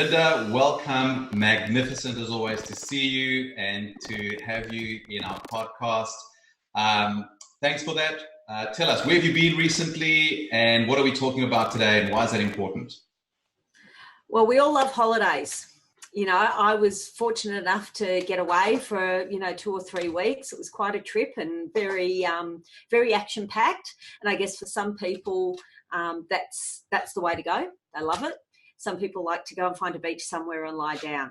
Linda, welcome. Magnificent as always to see you and to have you in our podcast. Thanks for that. Tell us, where have you been recently and what are we talking about today and why is that important? Well, we all love holidays. You know, I was fortunate enough to get away for, 2 or 3 weeks. It was quite a trip and very action packed. And I guess for some people, that's the way to go. They love it. Some people like to go and find a beach somewhere and lie down.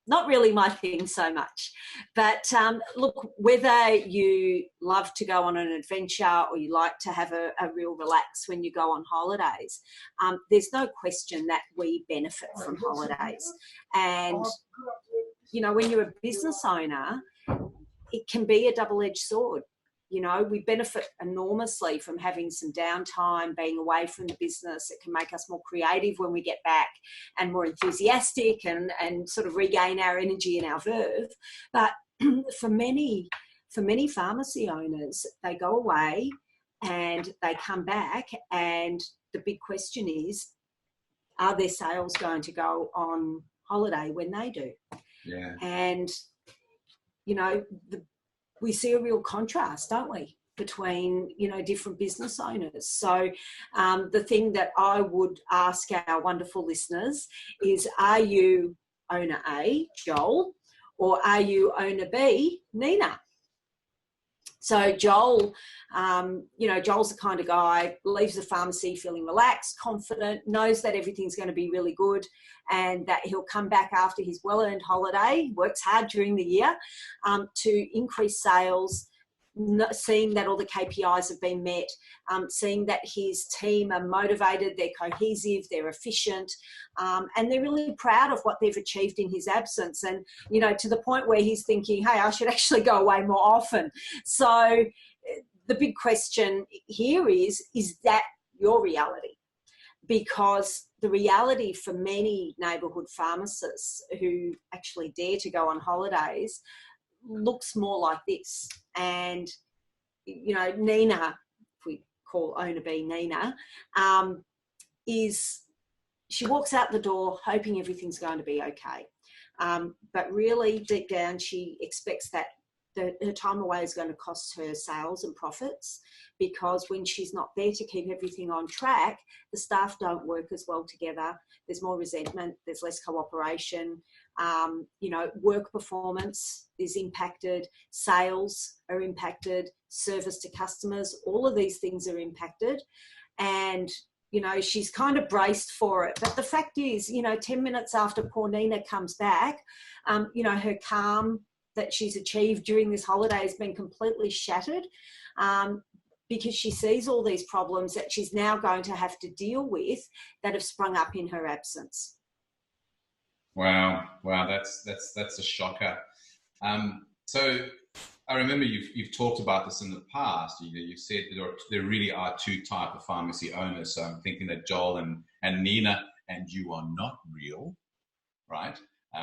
Not really my thing so much. But look, whether you love to go on an adventure or you like to have a real relax when you go on holidays, there's no question that we benefit from holidays. And, when you're a business owner, it can be a double-edged sword. We benefit enormously from having some downtime, being away from the business. It can make us more creative when we get back and more enthusiastic and sort of regain our energy and our verve. But for many pharmacy owners, they go away and they come back and the big question is, are their sales going to go on holiday when they do? Yeah. And, we see a real contrast, don't we, between, different business owners. So the thing that I would ask our wonderful listeners is, are you owner A, Joel, or are you owner B, Nina? So Joel, Joel's the kind of guy, leaves the pharmacy feeling relaxed, confident, knows that everything's going to be really good and that he'll come back after his well-earned holiday, works hard during the year to increase sales, seeing that all the KPIs have been met, seeing that his team are motivated, they're cohesive, they're efficient, and they're really proud of what they've achieved in his absence. And, to the point where he's thinking, hey, I should actually go away more often. So the big question here is that your reality? Because the reality for many neighbourhood pharmacists who actually dare to go on holidays looks more like this. And, Nina, if we call owner B Nina, she walks out the door hoping everything's going to be okay. But really deep down, she expects that her time away is going to cost her sales and profits, because when she's not there to keep everything on track, the staff don't work as well together. There's more resentment, there's less cooperation, work performance is impacted, sales are impacted, service to customers, all of these things are impacted. And, she's kind of braced for it. But the fact is, 10 minutes after poor Nina comes back, her calm that she's achieved during this holiday has been completely shattered, because she sees all these problems that she's now going to have to deal with that have sprung up in her absence. Wow, that's a shocker. So I remember you've talked about this in the past. You said there really are 2 types of pharmacy owners. So I'm thinking that Joel and Nina and you are not real, right?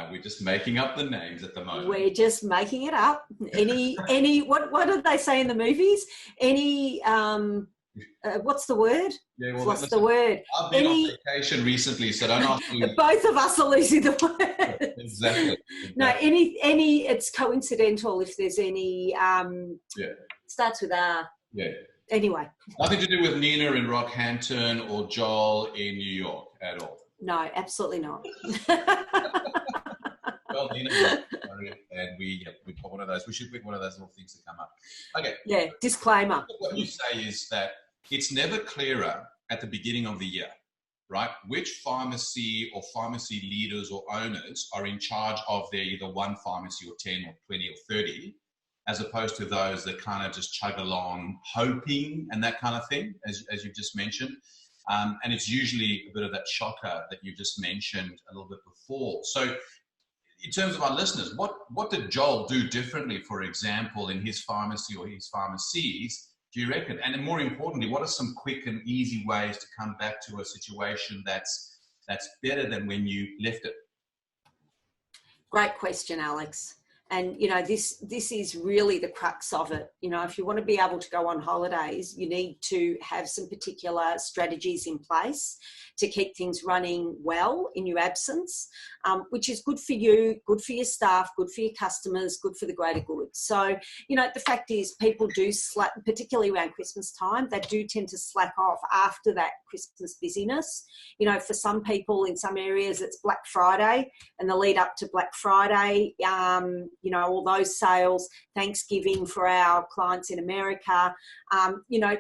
We're just making up the names at the moment. We're just making it up. What do they say in the movies? What's the word? Yeah, well, what's the word? I've been on vacation recently, so don't ask me. Both of us are losing the word. Exactly. No, it's coincidental if there's any. Starts with R. Yeah. Anyway. Nothing to do with Nina in Rockhampton or Joel in New York at all. No, absolutely not. Well, Nina, and we put one of those. We should pick one of those little things that come up. Okay. Yeah. Disclaimer. What you say is that it's never clearer at the beginning of the year, right? Which pharmacy or pharmacy leaders or owners are in charge of their either one pharmacy or 10 or 20 or 30, as opposed to those that kind of just chug along, hoping and that kind of thing, as you've just mentioned. And it's usually a bit of that shocker that you just mentioned a little bit before. So in terms of our listeners, what did Joel do differently, for example, in his pharmacy or his pharmacies, do you reckon? And then more importantly, what are some quick and easy ways to come back to a situation that's better than when you left it? Great question, Alex. And, you know, this is really the crux of it. You know, if you want to be able to go on holidays, you need to have some particular strategies in place to keep things running well in your absence, which is good for you, good for your staff, good for your customers, good for the greater good. So, you know, the fact is people do slack, particularly around Christmas time, they do tend to slack off after that Christmas busyness. You know, for some people in some areas, it's Black Friday and the lead up to Black Friday, you know, all those sales, Thanksgiving for our clients in America, you know,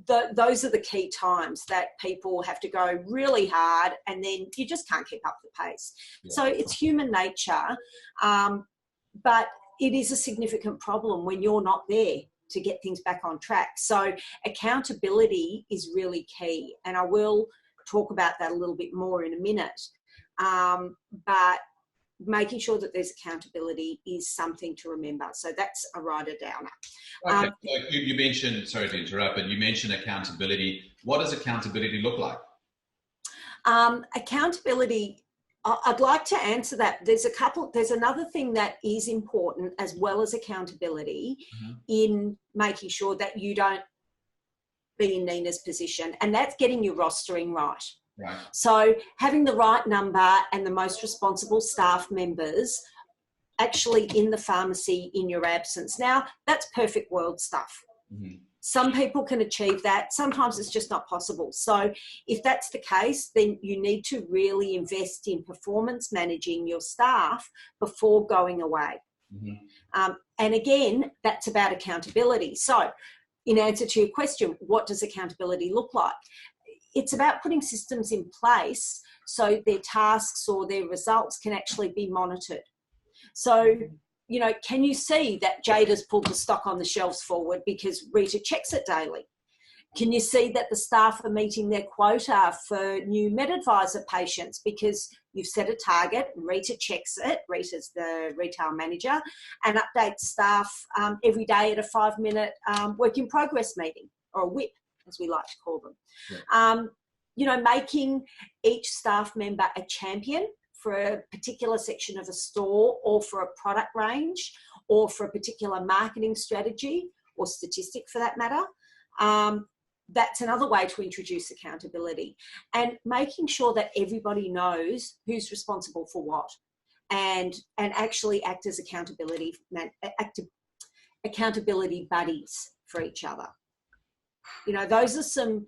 those are the key times that people have to go really hard, and then you just can't keep up the pace. Yeah. So it's human nature, but it is a significant problem when you're not there to get things back on track. So accountability is really key, and I will talk about that a little bit more in a minute. But making sure that there's accountability is something to remember. So that's a writer downer. Okay, so you mentioned, sorry to interrupt, but you mentioned accountability. What does accountability look like? Accountability, I'd like to answer that. There's another thing that is important as well as accountability in making sure that you don't be in Nina's position, and that's getting your rostering right. Right. So having the right number and the most responsible staff members actually in the pharmacy in your absence. Now, that's perfect world stuff. Some people can achieve that. Sometimes it's just not possible. So if that's the case, then you need to really invest in performance managing your staff before going away. And again, that's about accountability. So in answer to your question, what does accountability look like? It's about putting systems in place so their tasks or their results can actually be monitored. So, you know, can you see that Jade has pulled the stock on the shelves forward because Rita checks it daily? Can you see that the staff are meeting their quota for new MedAdvisor patients because you've set a target and Rita checks it, Rita's the retail manager, and updates staff every day at a 5-minute work in progress meeting, or a WIP, as we like to call them. Yeah. You know, making each staff member a champion for a particular section of a store or for a product range or for a particular marketing strategy or statistic for that matter. That's another way to introduce accountability, and making sure that everybody knows who's responsible for what, and actually act as accountability buddies for each other. You know, those are some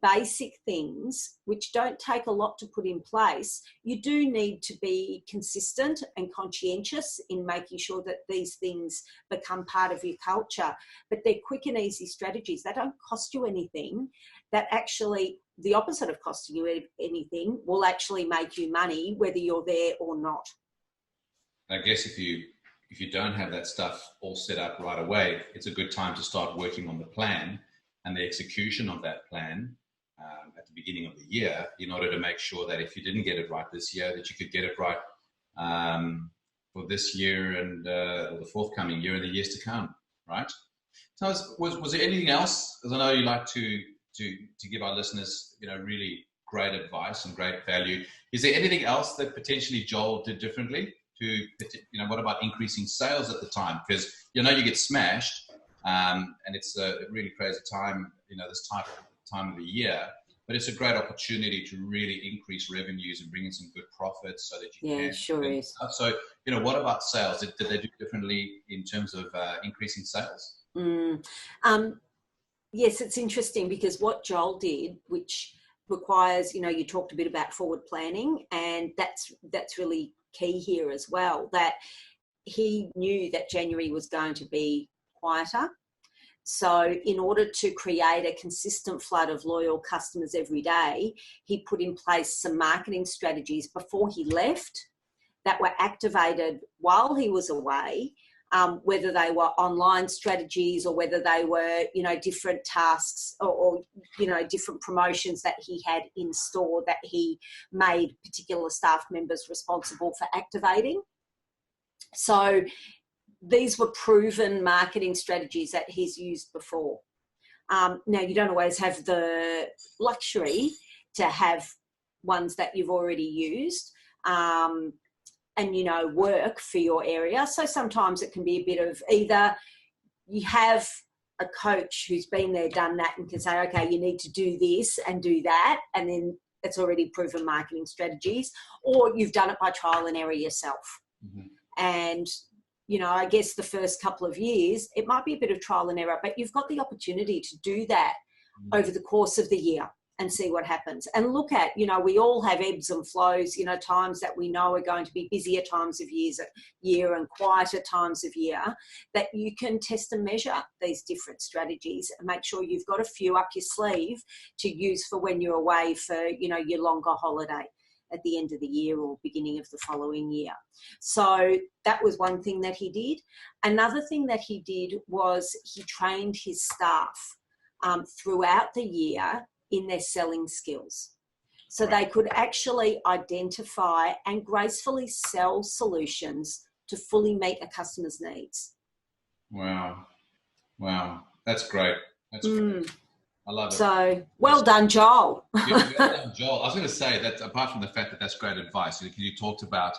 basic things which don't take a lot to put in place. You do need to be consistent and conscientious in making sure that these things become part of your culture, but they're quick and easy strategies. They don't cost you anything. That actually, the opposite of costing you anything, will actually make you money whether you're there or not. I guess if you don't have that stuff all set up right away, it's a good time to start working on the plan and the execution of that plan at the beginning of the year, in order to make sure that if you didn't get it right this year, that you could get it right for this year and or the forthcoming year and the years to come, right? So was there anything else? As I know you like to give our listeners, you know, really great advice and great value. Is there anything else that potentially Joel did differently to, you know, what about increasing sales at the time? Because, you know, you get smashed. And it's a really crazy time, you know, this time of the year, but it's a great opportunity to really increase revenues and bring in some good profits so that you can. Yeah, sure is. So, you know, what about sales? Did they do differently in terms of increasing sales? Yes, it's interesting because what Joel did, which requires, you know, you talked a bit about forward planning, and that's really key here as well, that he knew that January was going to be quieter. So in order to create a consistent flood of loyal customers every day, he put in place some marketing strategies before he left that were activated while he was away, whether they were online strategies or whether they were, you know, different tasks or you know, different promotions that he had in store that he made particular staff members responsible for activating. So these were proven marketing strategies that he's used before. Now, you don't always have the luxury to have ones that you've already used, and, you know, work for your area. So sometimes it can be a bit of either you have a coach who's been there, done that, and can say, okay, you need to do this and do that, and then it's already proven marketing strategies, or you've done it by trial and error yourself. Mm-hmm. And, you know, I guess the first couple of years, it might be a bit of trial and error, but you've got the opportunity to do that over the course of the year and see what happens. And look at, you know, we all have ebbs and flows, you know, times that we know are going to be busier times of year and quieter times of year, that you can test and measure these different strategies and make sure you've got a few up your sleeve to use for when you're away for, you know, your longer holiday at the end of the year or beginning of the following year. So that was one thing that he did. Another thing that he did was he trained his staff throughout the year in their selling skills. So they could actually identify and gracefully sell solutions to fully meet a customer's needs. Wow. That's great. That's great. I love it. So, well done, Joel. Yeah, well done, Joel. I was going to say that apart from the fact that that's great advice, you talked about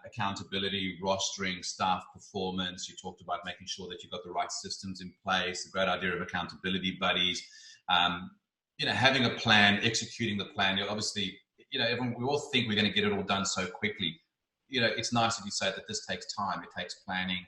accountability, rostering, staff performance. You talked about making sure that you've got the right systems in place, the great idea of accountability buddies, you know, having a plan, executing the plan. Obviously, you know, we all think we're going to get it all done so quickly. You know, it's nice if you say that this takes time. It takes planning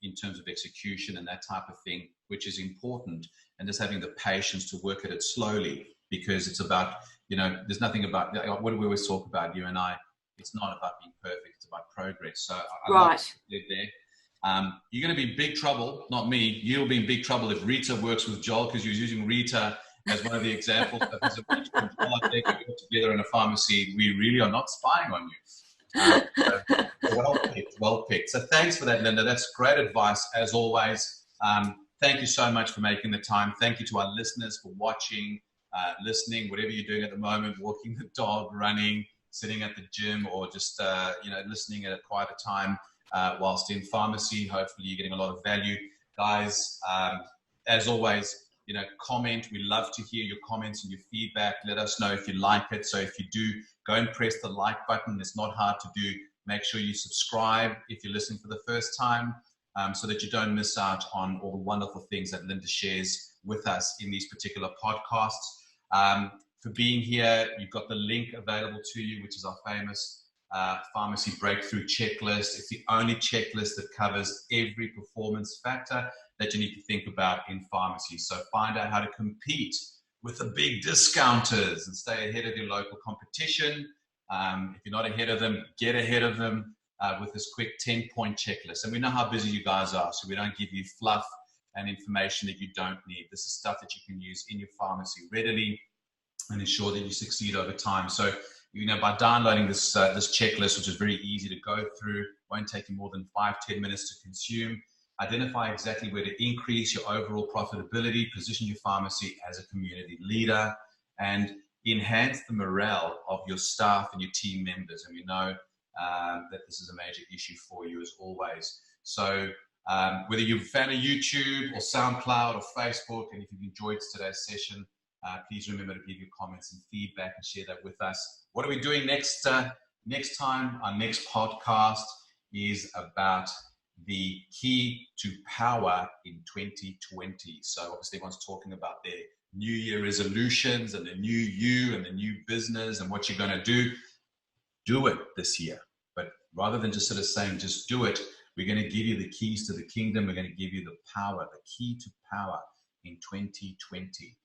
in terms of execution and that type of thing, which is important. And just having the patience to work at it slowly, because it's about, you know, there's nothing about, what do we always talk about, you and I? It's not about being perfect, it's about progress. So I love it there. You're going to be in big trouble, not me. You'll be in big trouble if Rita works with Joel, because you're using Rita as one of the examples. If there's a bunch of people out there who work together in a pharmacy, we really are not spying on you. Well picked. So thanks for that, Linda. That's great advice, as always. Thank you so much for making the time. Thank you to our listeners for watching, listening, whatever you're doing at the moment, walking the dog, running, sitting at the gym, or just you know, listening at a quieter time whilst in pharmacy. Hopefully you're getting a lot of value. Guys, as always, you know, comment. We love to hear your comments and your feedback. Let us know if you like it. So if you do, go and press the like button. It's not hard to do. Make sure you subscribe if you're listening for the first time, so that you don't miss out on all the wonderful things that Linda shares with us in these particular podcasts. For being here, you've got the link available to you, which is our famous Pharmacy Breakthrough Checklist. It's the only checklist that covers every performance factor that you need to think about in pharmacy. So find out how to compete with the big discounters and stay ahead of your local competition. If you're not ahead of them, get ahead of them with this quick 10-point checklist. And we know how busy you guys are, so we don't give you fluff and information that you don't need. This is stuff that you can use in your pharmacy readily and ensure that you succeed over time. So, you know, by downloading this checklist, which is very easy to go through, won't take you more than 5-10 minutes to consume. Identify exactly where to increase your overall profitability, position your pharmacy as a community leader, and enhance the morale of your staff and your team members. And we know that this is a major issue for you, as always. So whether you're a fan of YouTube or SoundCloud or Facebook, and if you've enjoyed today's session, please remember to give your comments and feedback and share that with us. What are we doing next time? Our next podcast is about the key to power in 2020. So obviously everyone's talking about their New Year resolutions and the new you and the new business and what you're going to do. Do it this year. But rather than just sort of saying, just do it, we're going to give you the keys to the kingdom. We're going to give you the power, the key to power in 2020.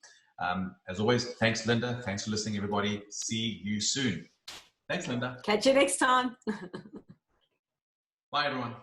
As always, thanks, Linda. Thanks for listening, everybody. See you soon. Thanks, Linda. Catch you next time. Bye, everyone.